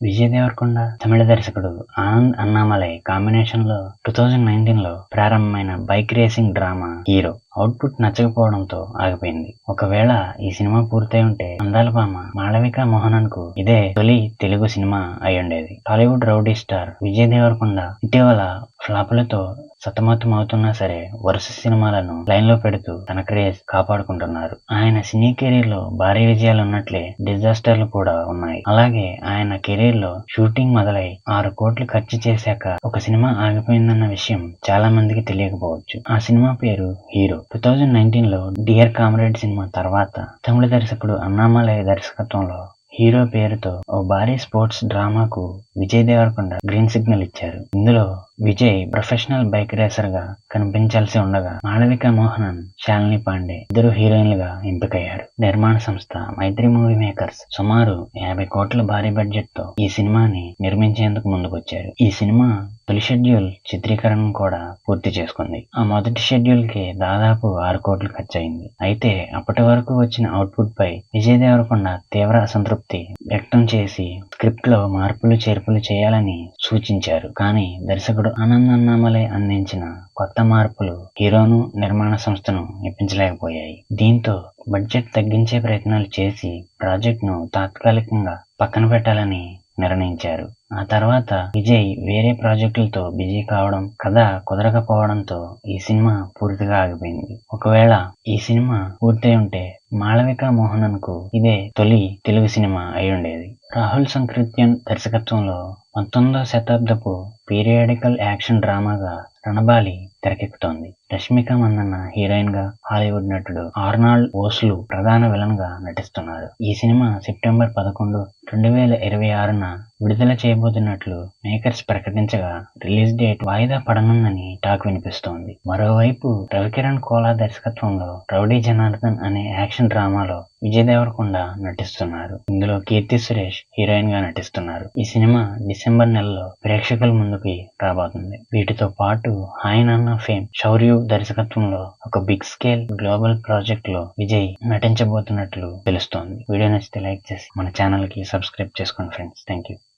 విజయ్ దేవరకొండ తమిళ దర్శకుడు ఆనంద్ అన్నామలై కాంబినేషన్లో 2019లో ప్రారంభమైన bike racing drama hero output నచ్చకపోవడంతో ఆగిపోయింది. ఒకవేళ ఈ సినిమా పూర్తయి ఉంటే అందాల భామ మాళవిక మోహనన్ కు ఇదే తొలి తెలుగు సినిమా అయ్యుండేది. టాలీవుడ్ రౌడీ స్టార్ విజయ్ దేవరకొండ ఇటీవల ఫ్లాపులతో సతమతమవుతున్నా సరే వరుస సినిమాలను లైన్ లో పెడుతూ తన క్రేజ్ కాపాడుకుంటున్నారు. ఆయన సినీ కెరీర్ లో భారీ విజయాలు ఉన్నట్లే డిజాస్టర్లు కూడా ఉన్నాయి. అలాగే ఆయన కెరీర్ లో షూటింగ్ మొదలై 6 కోట్లు ఖర్చు చేశాక ఒక సినిమా ఆగిపోయిందన్న విషయం చాలా మందికి తెలియకపోవచ్చు. ఆ సినిమా పేరు హీరో. 2019లో డియర్ కామ్రేడ్ సినిమా తర్వాత తమిళ దర్శకుడు అన్నామలై దర్శకత్వంలో హీరో పేరుతో ఓ భారీ స్పోర్ట్స్ డ్రామాకు విజయ్ దేవరకొండ గ్రీన్ సిగ్నల్ ఇచ్చారు. ఇందులో విజయ్ ప్రొఫెషనల్ బైక్ రేసర్ గా కనిపించాల్సి ఉండగా మాళవిక మోహనన్, శాలిని పాండే ఇద్దరు హీరోయిన్లుగా ఎంపికయ్యారు. నిర్మాణ సంస్థ మైత్రి మూవీ మేకర్స్ సుమారు 50 కోట్ల భారీ బడ్జెట్ తో ఈ సినిమాని నిర్మించేందుకు ముందుకొచ్చారు. ఈ సినిమా తొలి షెడ్యూల్ చిత్రీకరణను కూడా పూర్తి చేసుకుంది. ఆ మొదటి షెడ్యూల్ కి దాదాపు 6 కోట్లు ఖర్చయింది. అయితే అప్పటి వరకు వచ్చిన అవుట్పుట్ పై విజయ్ దేవరకొండ తీవ్ర అసంతృప్తి వ్యక్తం చేసి స్క్రిప్ట్ లో మార్పులు చేర్పులు చేయాలని సూచించారు. కానీ దర్శకుడు ఆనంద్ అన్నామలై అందించిన కొత్త మార్పులు హీరోను, నిర్మాణ సంస్థను మెప్పించలేకపోయాయి. దీంతో బడ్జెట్ తగ్గించే ప్రయత్నాలు చేసి ప్రాజెక్ట్ ను తాత్కాలికంగా పక్కన పెట్టాలని నిర్ణయించారు. ఆ తర్వాత విజయ్ వేరే ప్రాజెక్టులతో బిజీ కావడం, కథ కుదరకపోవడంతో ఈ సినిమా పూర్తిగా ఆగిపోయింది. ఒకవేళ ఈ సినిమా పూర్తయి ఉంటే మాళవిక మోహనన్ కు ఇదే తొలి తెలుగు సినిమా అయ్యుండేది. రాహుల్ సంకృత్యన్ దర్శకత్వంలో 19వ శతాబ్దపు పీరియాడికల్ యాక్షన్ డ్రామాగా రణబాలి తెరకెక్కుతోంది. రష్మిక మందన్న హీరోయిన్ గా, హాలీవుడ్ నటుడు ఆర్నాల్డ్ ఓస్లు ప్రధాన విలన్ గా నటిస్తున్నారు. ఈ సినిమా సెప్టెంబర్ 11, 2026న విడుదల చేయబోతున్నట్లు మేకర్స్ ప్రకటించగా రిలీజ్ డేట్ వాయిదా పడనుందని టాక్ వినిపిస్తోంది. మరోవైపు రవికిరణ్ కోలా దర్శకత్వంలో రౌడీ జనార్దన్ అనే యాక్షన్ డ్రామాలో విజయ్ దేవరకొండ నటిస్తున్నారు. ఇందులో కీర్తి సురేష్ హీరోయిన్ గా నటిస్తున్నారు. ఈ సినిమా డిసెంబర్ నెలలో ప్రేక్షకుల ముందుకి రాబోతుంది. వీటితో పాటు హాయ్ నాన్న ఫేమ్ శౌర్య దర్శకత్వంలో ఒక బిగ్ స్కేల్ గ్లోబల్ ప్రాజెక్ట్ లో విజయ్ నటించబోతున్నట్లు తెలుస్తోంది. వీడియో నచ్చితే లైక్ చేసి మన ఛానల్ కి సబ్స్క్రైబ్ చేసుకోండి ఫ్రెండ్స్. Thank you.